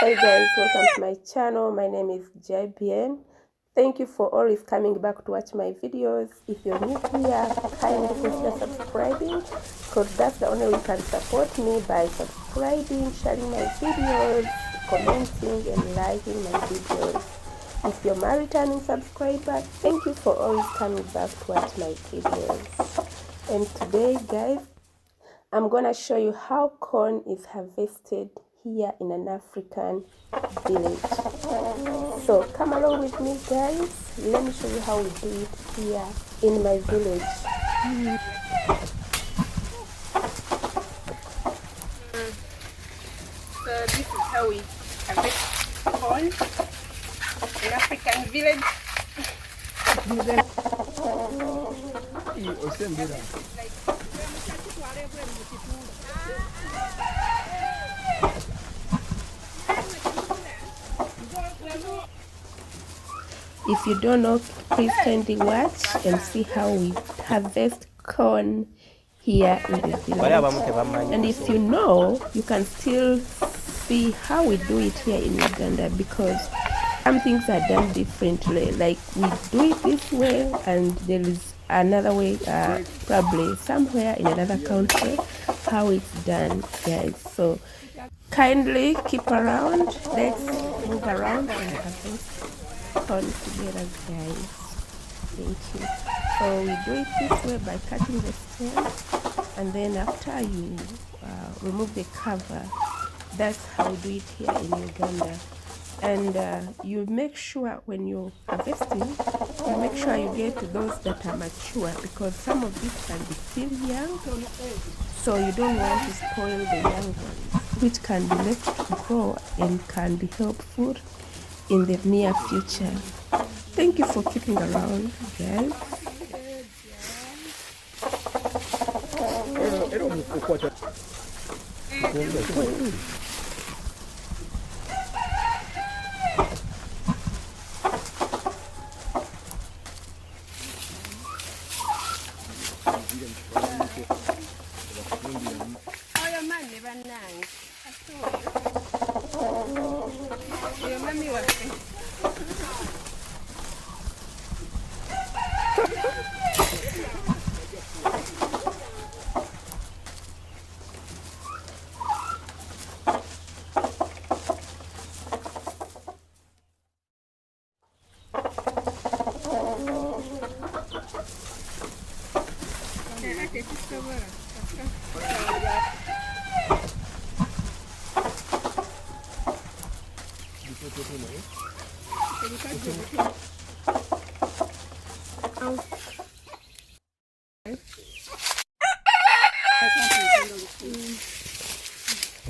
Hey guys, welcome to my channel. My name is JBN. Thank you for always coming back to watch my videos. If you're new here, kindly consider subscribing, because that's the only way you can support me, by subscribing, sharing my videos, commenting and liking my videos. If you're my returning subscriber, thank you for always coming back to watch my videos. And today guys, I'm gonna show you how corn is harvested here in an African village. So come along with me guys, let me show you how we do it here in my village. So this is how we harvest corn in African village. If you don't know, please kindly watch and see how we harvest corn here in the village. And if you know, you can still see how we do it here in Uganda, because some things are done differently. Like we do it this way, and there is another way, probably somewhere in another country, how it's done, guys. So kindly keep around. Let's move around and harvest corn together, guys. Thank you. So we do it this way by cutting the stem, and then after you remove the cover. That's how we do it here in Uganda. And you make sure when you're harvesting, you make sure you get those that are mature, because some of these can be still young, so you don't want to spoil the young ones, which can be left to grow and can be helpful in the near future. Thank you for keeping around, guys.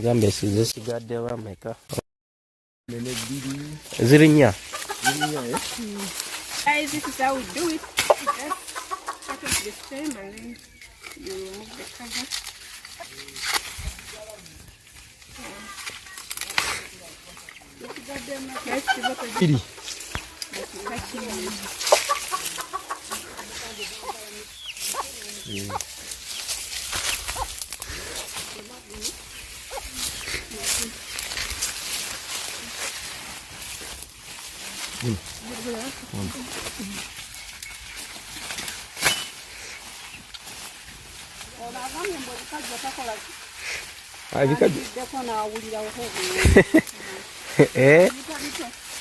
Gambe zisigaddewo ameka? Ziri nnya. Guys, this is how we do it. Just cut off the stem and then you remove the cover.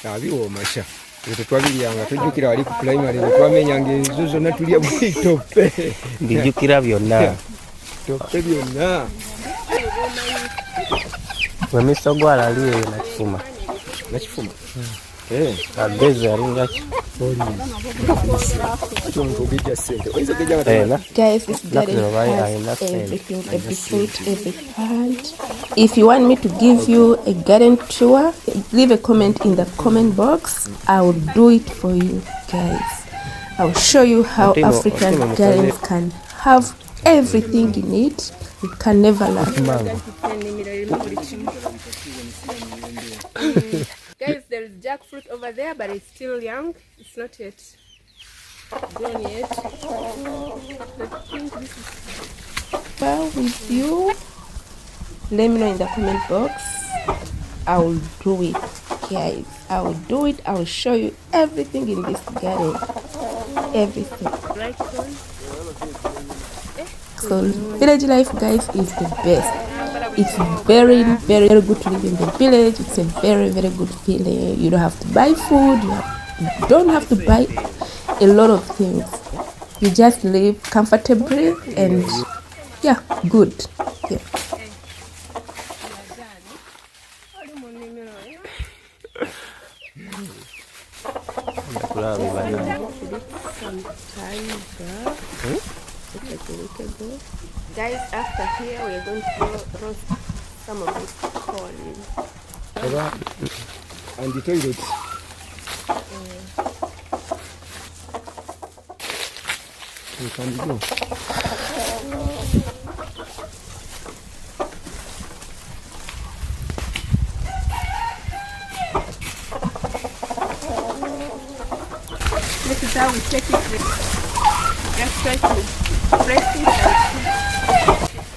Abiwomasha tetwabiryanga tujjukira wali ku primary twamenyanga ezo zonna tulya bwitope mbijjukira byonna tope byonna wemisogo alaliyo nakifuma ageze alingaki. Guys, this garden has everything, every fruit, every plant. If you want me to give you a garden tour, leave a comment in the comment box. I will do it for you guys. I will show you how African gardens can have everything in it. You can never lack. Guys, there is jackfruit over there, but it's still young. It's not yet grown yet. I think this is well with you. Let me know in the comment box. I will do it, guys. I will do it. I will show you everything in this garden. Everything. So village life, guys, is the best. It's very, very, very good to live in the village. It's a very, very good feeling. You don't have to buy food. You don't have to buy a lot of things. You just live comfortably and yeah, good. Yeah. Guys, after here we are going to roast some of this corn. And the toilet. You can go. This is how we take it. Just try to press it and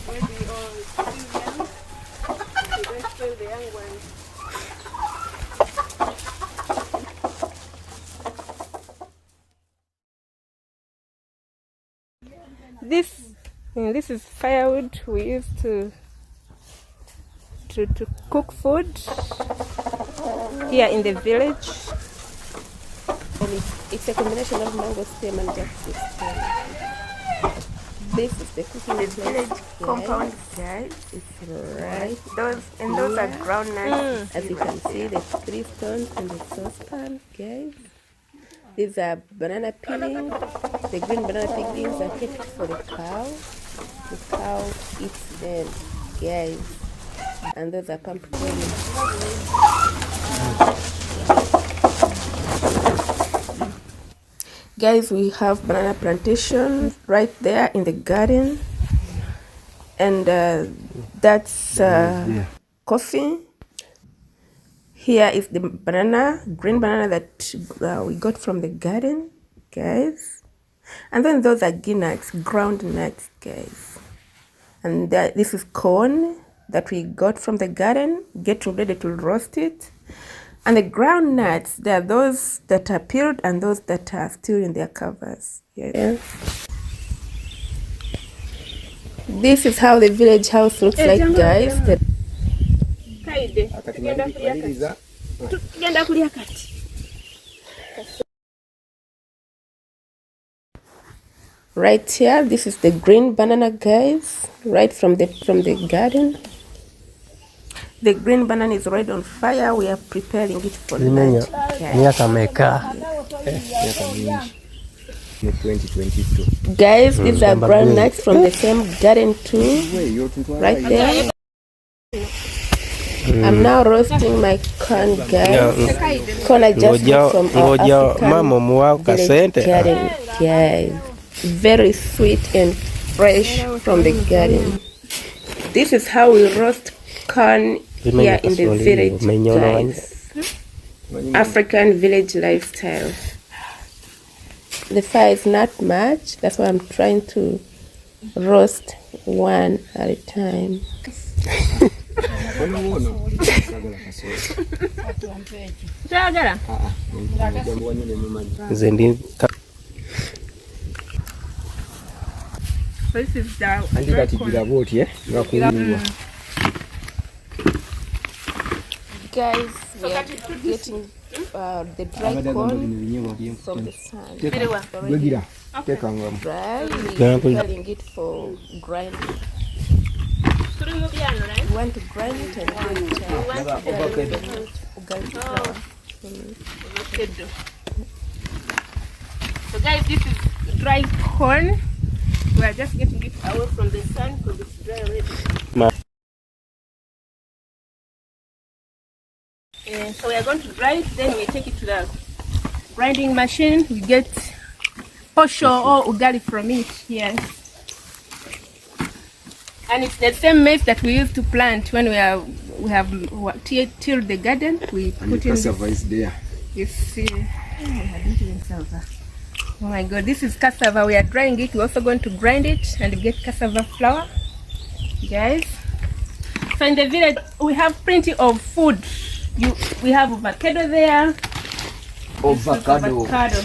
maybe all too young. You don't spoil the young ones. This is firewood we use to cook food here in the village. And it's a combination of mango stem and jackfruit stem. This is the cooking The village compound, guys. It's right. Those are ground nuts. As you can see, the 3 stones in the saucepan, guys. These are banana peelings. The green banana peelings are kept for the cow. The cow eats them, guys. And those are pumpkin. Guys, we have banana plantation right there in the garden, and that's coffee. Here is the banana, green banana that we got from the garden, guys. And then those are nuts, ground nuts, guys. And this is corn that we got from the garden, getting ready to roast it. And the ground nuts, there are those that are peeled and those that are still in their covers. Yeah. This is how the village house looks like, guys. Right here, this is the green banana, guys, right from the garden. The green banana is already on fire. We are preparing it for lunch. Miaka meka. 2022. Guys, these are ground nuts from the same garden too. Right there. I'm now roasting my corn, guys. Corn I just got from our African village garden, guys. Very sweet and fresh from the garden. This is how we roast corn here in the village, guys. African village lifestyle. The fire is not much, that's why I'm trying to roast one at a time. This is the guys, we are getting the dry corn from the sun. Dry, we're preparing it for grinding. You want to grind it and so guys, this is dry corn. We are just getting it away from the sun because it's dry already. So we are going to dry it, then we take it to the grinding machine. We get posho or ugali from it, yes. And it's the same maize that we used to plant when we have tilled the garden. We put in cassava is there. You see. Oh my god, this is cassava. We are drying it. We're also going to grind it and get cassava flour, guys. So in the village, we have plenty of food. We have avocado there. Avocado.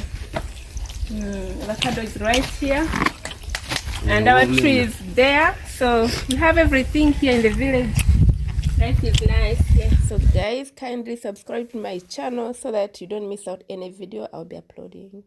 Avocado is right here. And our tree is there. So we have everything here in the village. Life is nice here. So guys, kindly subscribe to my channel so that you don't miss out any video I'll be uploading.